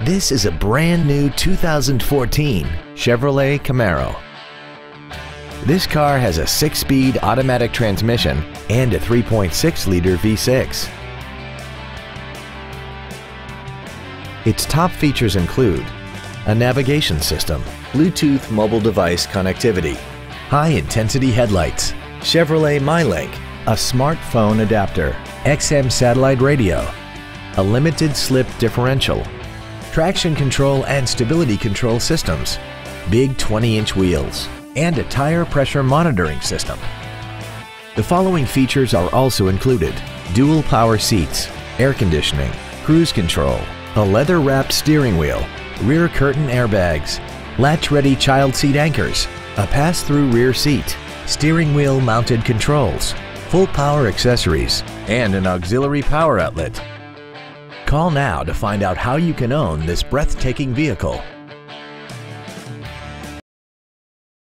This is a brand new 2014 Chevrolet Camaro. This car has a 6-speed automatic transmission and a 3.6-liter V6. Its top features include a navigation system, Bluetooth mobile device connectivity, high-intensity headlights, Chevrolet MyLink, a smartphone adapter, XM satellite radio, a limited slip differential, traction control and stability control systems, big 20-inch wheels, and a tire pressure monitoring system. The following features are also included: dual power seats, air conditioning, cruise control, a leather-wrapped steering wheel, rear curtain airbags, latch-ready child seat anchors, a pass-through rear seat, steering wheel mounted controls, full power accessories, and an auxiliary power outlet. Call now to find out how you can own this breathtaking vehicle.